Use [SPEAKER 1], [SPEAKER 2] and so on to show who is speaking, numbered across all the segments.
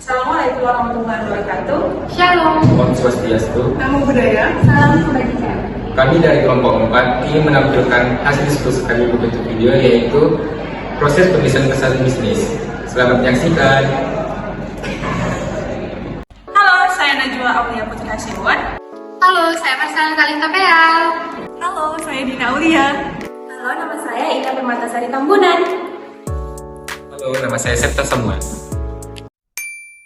[SPEAKER 1] Assalamualaikum warahmatullahi wabarakatuh.
[SPEAKER 2] Shalom.
[SPEAKER 3] Om Swastiastu.
[SPEAKER 1] Namo Buddhaya.
[SPEAKER 2] Salam kebajikan.
[SPEAKER 3] Kami dari kelompok 4 ingin menampilkan hasil diskusi kami berbentuk video, yaitu proses penulisan pesan bisnis. Selamat menyaksikan.
[SPEAKER 1] Halo, saya Najwa Aulia Putri Hasibuan.
[SPEAKER 2] Halo, saya Marcel Kalinta Peal.
[SPEAKER 1] Halo, saya Dina Aulia.
[SPEAKER 2] Halo, nama saya Ida Permatasari Tambunan.
[SPEAKER 3] Halo, nama saya Septa Samuel.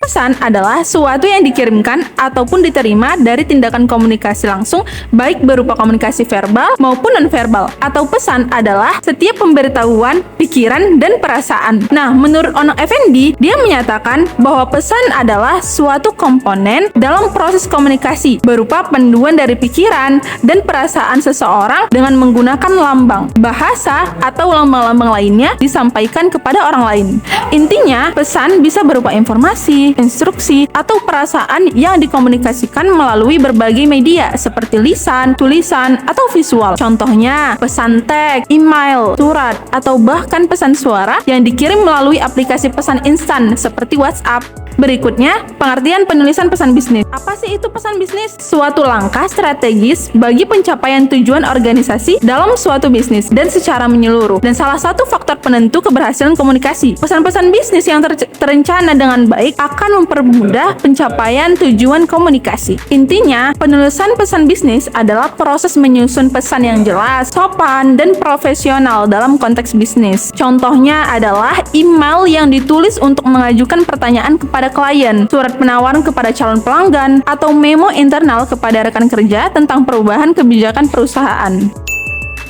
[SPEAKER 4] Pesan adalah suatu yang dikirimkan ataupun diterima dari tindakan komunikasi langsung, baik berupa komunikasi verbal maupun nonverbal. Atau pesan adalah setiap pemberitahuan, pikiran, dan perasaan. Nah, menurut Onang Effendi, dia menyatakan bahwa pesan adalah suatu komponen dalam proses komunikasi, berupa panduan dari pikiran dan perasaan seseorang dengan menggunakan lambang, bahasa, atau lambang-lambang lainnya disampaikan kepada orang lain. Intinya, pesan bisa berupa informasi, instruksi, atau perasaan yang dikomunikasikan melalui berbagai media seperti lisan, tulisan, atau visual. Contohnya, pesan teks, email, surat, atau bahkan pesan suara yang dikirim melalui aplikasi pesan instan seperti WhatsApp. Berikutnya, pengertian penulisan pesan bisnis. Apa sih itu pesan bisnis? Suatu langkah strategis bagi pencapaian tujuan organisasi dalam suatu bisnis dan secara menyeluruh. Dan salah satu faktor penentu keberhasilan komunikasi. Pesan-pesan bisnis yang terencana dengan baik akan mempermudah pencapaian tujuan komunikasi. Intinya, penulisan pesan bisnis adalah proses menyusun pesan yang jelas, sopan, dan profesional dalam konteks bisnis. Contohnya adalah email yang ditulis untuk mengajukan pertanyaan kepada klien, surat penawaran kepada calon pelanggan, atau memo internal kepada rekan kerja tentang perubahan kebijakan perusahaan.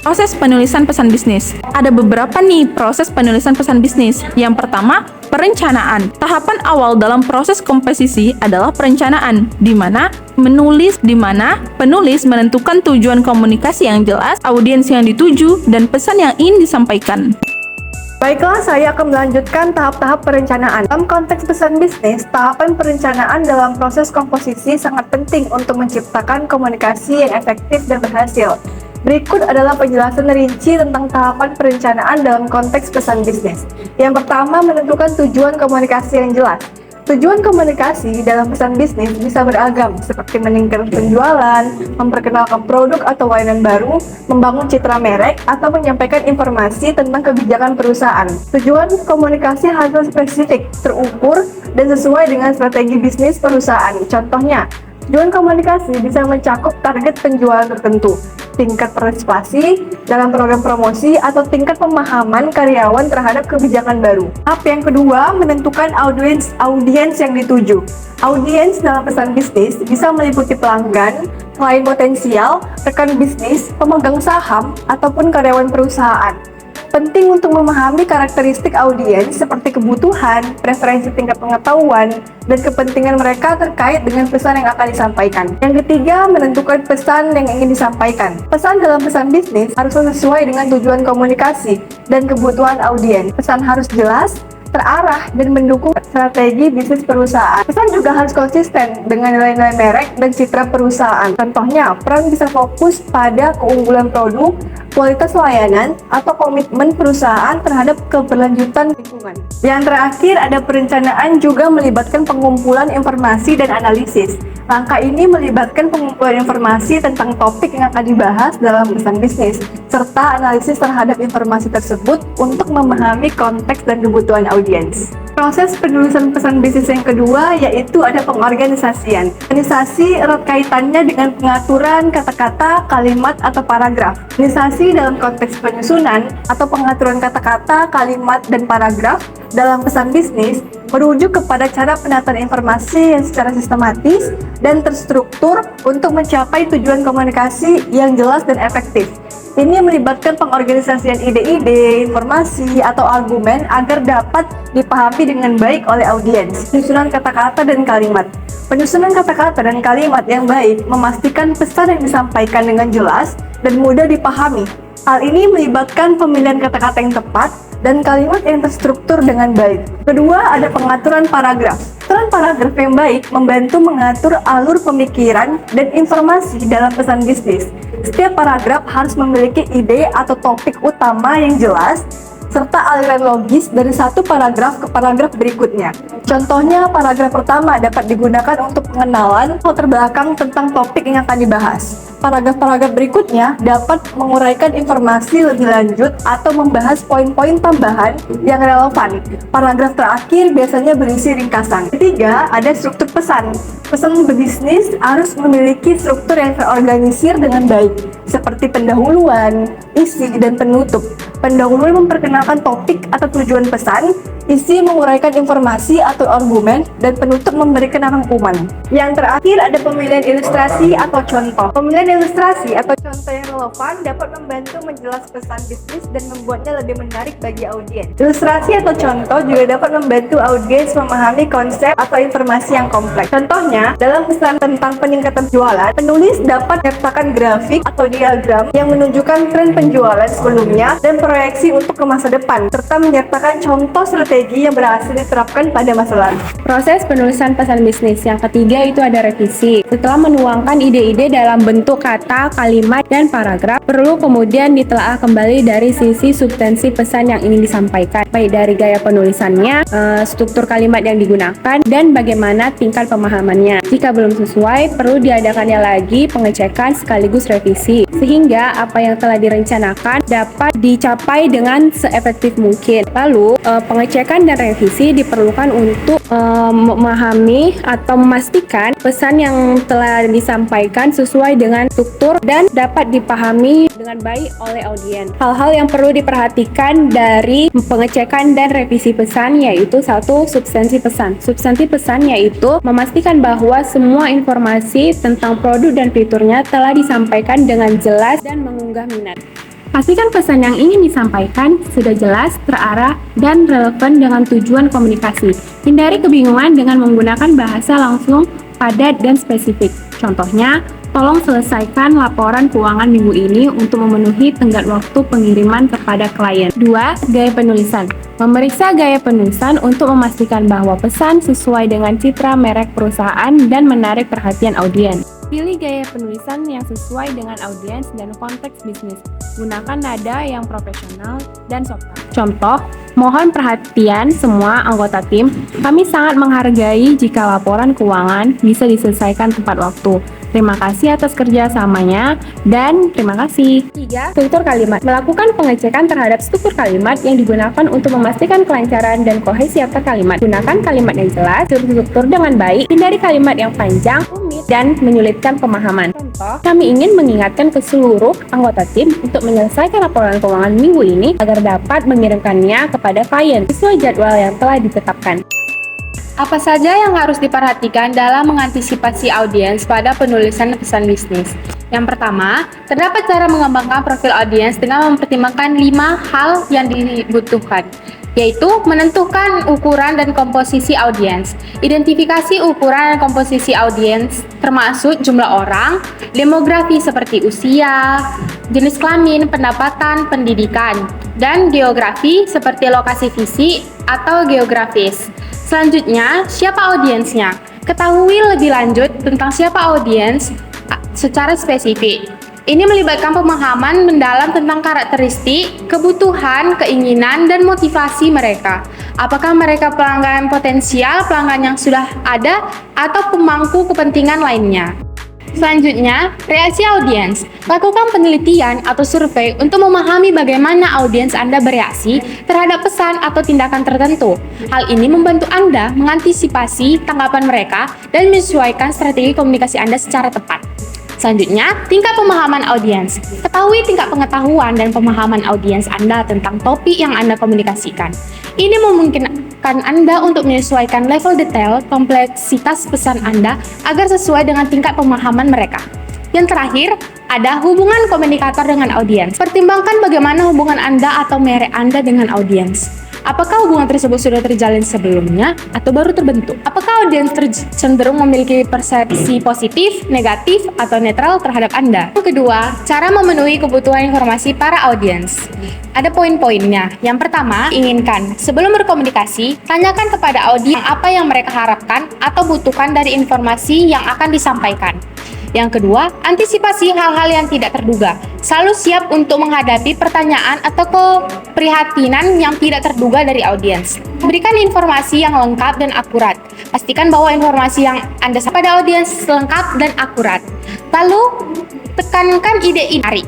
[SPEAKER 4] Proses penulisan pesan bisnis. Ada beberapa nih proses penulisan pesan bisnis. Yang pertama, perencanaan. Tahapan awal dalam proses komposisi adalah perencanaan, di mana penulis menentukan tujuan komunikasi yang jelas, audiens yang dituju, dan pesan yang ingin disampaikan.
[SPEAKER 5] Baiklah, saya akan melanjutkan tahap-tahap perencanaan. Dalam konteks pesan bisnis, tahapan perencanaan dalam proses komposisi sangat penting untuk menciptakan komunikasi yang efektif dan berhasil. Berikut adalah penjelasan rinci tentang tahapan perencanaan dalam konteks pesan bisnis. Yang pertama, menentukan tujuan komunikasi yang jelas. Tujuan komunikasi dalam pesan bisnis bisa beragam, seperti meningkatkan penjualan, memperkenalkan produk atau layanan baru, membangun citra merek, atau menyampaikan informasi tentang kebijakan perusahaan. Tujuan komunikasi harus spesifik, terukur, dan sesuai dengan strategi bisnis perusahaan. Contohnya, tujuan komunikasi bisa mencakup target penjualan tertentu, tingkat partisipasi dalam program promosi, atau tingkat pemahaman karyawan terhadap kebijakan baru. Tahap yang kedua, menentukan audiens yang dituju. Audiens dalam pesan bisnis bisa meliputi pelanggan, klien potensial, rekan bisnis, pemegang saham, ataupun karyawan perusahaan. Penting untuk memahami karakteristik audiens seperti kebutuhan, preferensi tingkat pengetahuan, dan kepentingan mereka terkait dengan pesan yang akan disampaikan. Yang ketiga, menentukan pesan yang ingin disampaikan. Pesan dalam pesan bisnis harus sesuai dengan tujuan komunikasi dan kebutuhan audiens. Pesan harus jelas, terarah, dan mendukung strategi bisnis perusahaan. Pesan juga harus konsisten dengan nilai-nilai merek dan citra perusahaan. Contohnya, peran bisa fokus pada keunggulan produk, kualitas layanan, atau komitmen perusahaan terhadap keberlanjutan lingkungan. Yang terakhir, ada perencanaan juga melibatkan pengumpulan informasi dan analisis. Langkah ini melibatkan pengumpulan informasi tentang topik yang akan dibahas dalam pesan bisnis, serta analisis terhadap informasi tersebut untuk memahami konteks dan kebutuhan audiens. Proses penulisan pesan bisnis yang kedua yaitu ada pengorganisasian. Organisasi erat kaitannya dengan pengaturan kata-kata, kalimat, atau paragraf. Organisasi dalam konteks penyusunan atau pengaturan kata-kata, kalimat, dan paragraf dalam pesan bisnis merujuk kepada cara penataan informasi yang secara sistematis dan terstruktur untuk mencapai tujuan komunikasi yang jelas dan efektif. Ini melibatkan pengorganisasian ide-ide, informasi, atau argumen agar dapat dipahami dengan baik oleh audiens. Penyusunan kata-kata dan kalimat. Penyusunan kata-kata dan kalimat yang baik memastikan pesan yang disampaikan dengan jelas dan mudah dipahami. Hal ini melibatkan pemilihan kata-kata yang tepat dan kalimat yang terstruktur dengan baik. Kedua, ada pengaturan paragraf. Pengaturan paragraf yang baik membantu mengatur alur pemikiran dan informasi dalam pesan bisnis. Setiap paragraf harus memiliki ide atau topik utama yang jelas, serta aliran logis dari satu paragraf ke paragraf berikutnya. Contohnya, paragraf pertama dapat digunakan untuk pengenalan latar belakang tentang topik yang akan dibahas. Paragraf-paragraf berikutnya dapat menguraikan informasi lebih lanjut atau membahas poin-poin tambahan yang relevan. Paragraf terakhir biasanya berisi ringkasan. Ketiga, ada struktur pesan. Pesan berbisnis harus memiliki struktur yang terorganisir dengan baik, seperti pendahuluan, isi, dan penutup. Pendahuluan memperkenalkan topik atau tujuan pesan, isi menguraikan informasi atau argumen, dan penutup memberikan rangkuman. Yang terakhir ada pemilihan ilustrasi atau contoh. Pemilihan ilustrasi atau contoh yang relevan dapat membantu menjelaskan pesan bisnis dan membuatnya lebih menarik bagi audiens. Ilustrasi atau contoh juga dapat membantu audiens memahami konsep atau informasi yang kompleks. Contohnya, dalam pesan tentang peningkatan jualan, penulis dapat menyertakan grafik atau diagram yang menunjukkan tren penjualan sebelumnya dan proyeksi untuk ke masa depan, serta menyertakan contoh strategi yang berhasil diterapkan pada masa lalu.
[SPEAKER 2] Proses penulisan pesan bisnis. Yang ketiga itu ada revisi. Setelah menuangkan ide-ide dalam bentuk kata, kalimat, dan paragraf, perlu kemudian ditelaah kembali dari sisi substansi pesan yang ingin disampaikan, baik dari gaya penulisannya, struktur kalimat yang digunakan, dan bagaimana tingkat pemahamannya. Jika belum sesuai, perlu diadakannya lagi pengecekan sekaligus revisi, sehingga apa yang telah direncanakan dapat dicapai dengan seefektif mungkin. Lalu, pengecekan dan revisi diperlukan untuk memahami atau memastikan pesan yang telah disampaikan sesuai dengan struktur dan dapat dipahami dengan baik oleh audiens. Hal-hal yang perlu diperhatikan dari pengecekan dan revisi pesan yaitu satu, substansi pesan. Substansi pesan yaitu memastikan bahwa semua informasi tentang produk dan fiturnya telah disampaikan dengan jelas dan mengunggah minat. Pastikan pesan yang ingin disampaikan sudah jelas, terarah, dan relevan dengan tujuan komunikasi. Hindari kebingungan dengan menggunakan bahasa langsung, padat, dan spesifik. Contohnya, tolong selesaikan laporan keuangan minggu ini untuk memenuhi tenggat waktu pengiriman kepada klien. 2. Gaya penulisan. Memeriksa gaya penulisan untuk memastikan bahwa pesan sesuai dengan citra merek perusahaan dan menarik perhatian audiens. Pilih gaya penulisan yang sesuai dengan audiens dan konteks bisnis. Gunakan nada yang profesional dan sopan. Contoh, mohon perhatian semua anggota tim. Kami sangat menghargai jika laporan keuangan bisa diselesaikan tepat waktu. Terima kasih atas kerjasamanya dan terima kasih. 3. Struktur kalimat. Melakukan pengecekan terhadap struktur kalimat yang digunakan untuk memastikan kelancaran dan kohesi antar kalimat. Gunakan kalimat yang jelas, struktur dengan baik, hindari kalimat yang panjang, rumit, dan menyulitkan pemahaman. Contoh, kami ingin mengingatkan ke seluruh anggota tim untuk menyelesaikan laporan keuangan minggu ini agar dapat mengirimkannya kepada klien sesuai jadwal yang telah ditetapkan. Apa saja yang harus diperhatikan dalam mengantisipasi audiens pada penulisan pesan bisnis? Yang pertama, terdapat cara mengembangkan profil audiens dengan mempertimbangkan 5 hal yang dibutuhkan, yaitu menentukan ukuran dan komposisi audiens, identifikasi ukuran dan komposisi audiens termasuk jumlah orang, demografi seperti usia, jenis kelamin, pendapatan, pendidikan, dan geografi seperti lokasi fisik atau geografis. Selanjutnya, siapa audiensnya? Ketahui lebih lanjut tentang siapa audiens secara spesifik. Ini melibatkan pemahaman mendalam tentang karakteristik, kebutuhan, keinginan, dan motivasi mereka. Apakah mereka pelanggan potensial, pelanggan yang sudah ada, atau pemangku kepentingan lainnya? Selanjutnya, reaksi audiens. Lakukan penelitian atau survei untuk memahami bagaimana audiens Anda bereaksi terhadap pesan atau tindakan tertentu. Hal ini membantu Anda mengantisipasi tanggapan mereka dan menyesuaikan strategi komunikasi Anda secara tepat. Selanjutnya, tingkat pemahaman audiens. Ketahui tingkat pengetahuan dan pemahaman audiens Anda tentang topik yang Anda komunikasikan. Ini memungkinkan Anda untuk menyesuaikan level detail kompleksitas pesan Anda agar sesuai dengan tingkat pemahaman mereka. Yang terakhir, ada hubungan komunikator dengan audiens. Pertimbangkan bagaimana hubungan Anda atau merek Anda dengan audiens. Apakah hubungan tersebut sudah terjalin sebelumnya atau baru terbentuk? Apakah audiens cenderung memiliki persepsi positif, negatif, atau netral terhadap Anda? Yang kedua, cara memenuhi kebutuhan informasi para audiens. Ada poin-poinnya. Yang pertama, inginkan. Sebelum berkomunikasi, tanyakan kepada audiens apa yang mereka harapkan atau butuhkan dari informasi yang akan disampaikan. Yang kedua, antisipasi hal-hal yang tidak terduga. Selalu siap untuk menghadapi pertanyaan atau keprihatinan yang tidak terduga dari audiens. Berikan informasi yang lengkap dan akurat. Pastikan bahwa informasi yang Anda sampaikan pada audiens lengkap dan akurat. Lalu, tekankan ide-ide menarik.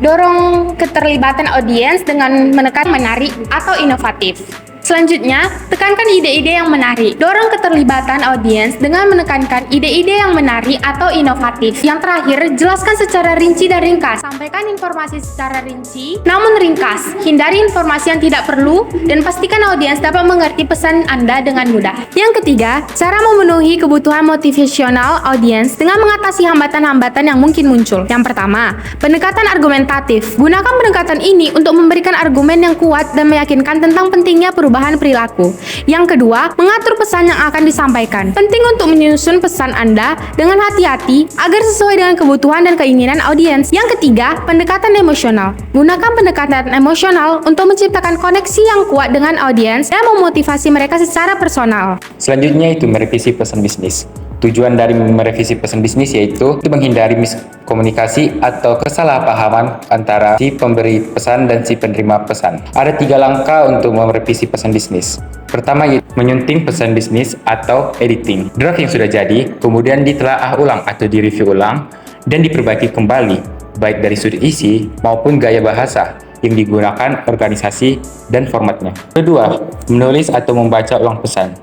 [SPEAKER 2] Dorong keterlibatan audiens dengan menekan menarik atau inovatif. Selanjutnya, tekankan ide-ide yang menarik. Dorong keterlibatan audiens dengan menekankan ide-ide yang menarik atau inovatif. Yang terakhir, jelaskan secara rinci dan ringkas. Sampaikan informasi secara rinci, namun ringkas. Hindari informasi yang tidak perlu dan pastikan audiens dapat mengerti pesan Anda dengan mudah. Yang ketiga, cara memenuhi kebutuhan motivasional audiens dengan mengatasi hambatan-hambatan yang mungkin muncul. Yang pertama, pendekatan argumentatif. Gunakan pendekatan ini untuk memberikan argumen yang kuat dan meyakinkan tentang pentingnya perubahan perilaku. Yang kedua, mengatur pesan yang akan disampaikan. Penting untuk menyusun pesan Anda dengan hati-hati agar sesuai dengan kebutuhan dan keinginan audiens. Yang ketiga, pendekatan emosional. Gunakan pendekatan emosional untuk menciptakan koneksi yang kuat dengan audiens dan memotivasi mereka secara personal.
[SPEAKER 3] Selanjutnya itu merevisi pesan bisnis. Tujuan dari merevisi pesan bisnis yaitu menghindari miskomunikasi atau kesalahpahaman antara si pemberi pesan dan si penerima pesan. Ada 3 langkah untuk merevisi pesan bisnis. Pertama yaitu menyunting pesan bisnis atau editing. Draft yang sudah jadi kemudian ditelaah ulang atau direview ulang dan diperbaiki kembali baik dari sudut isi maupun gaya bahasa yang digunakan organisasi dan formatnya. Kedua, menulis atau membaca ulang pesan.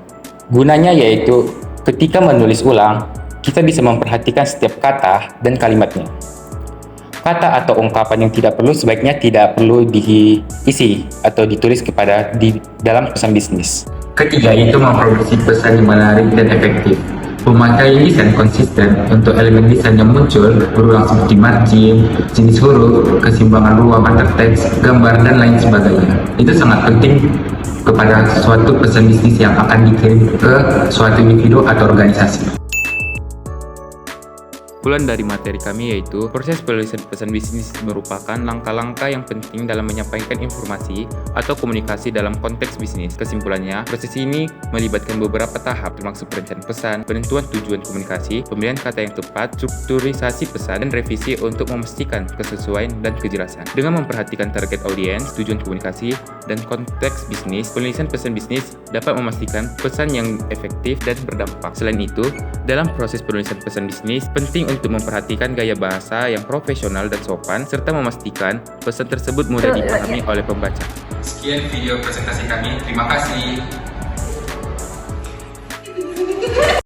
[SPEAKER 3] Gunanya yaitu ketika menulis ulang, kita bisa memperhatikan setiap kata dan kalimatnya. Kata atau ungkapan yang tidak perlu sebaiknya tidak perlu diisi atau ditulis di dalam pesan bisnis. Ketiga itu memproduksi pesan yang menarik dan efektif. Memakai desain konsisten untuk elemen desain yang muncul berulang seperti margin, jenis huruf, keseimbangan ruang antar teks, gambar, dan lain sebagainya. Itu sangat penting kepada suatu pesan bisnis yang akan dikirim ke suatu individu atau organisasi. Kesimpulan dari materi kami yaitu proses penulisan pesan bisnis merupakan langkah-langkah yang penting dalam menyampaikan informasi atau komunikasi dalam konteks bisnis. Kesimpulannya, proses ini melibatkan beberapa tahap termasuk perencanaan pesan, penentuan tujuan komunikasi, pemilihan kata yang tepat, strukturisasi pesan, dan revisi untuk memastikan kesesuaian dan kejelasan. Dengan memperhatikan target audiens, tujuan komunikasi, dan konteks bisnis, penulisan pesan bisnis dapat memastikan pesan yang efektif dan berdampak. Selain itu, dalam proses penulisan pesan bisnis, penting untuk memperhatikan gaya bahasa yang profesional dan sopan, serta memastikan pesan tersebut mudah dipahami oleh pembaca. Sekian video presentasi kami, terima kasih.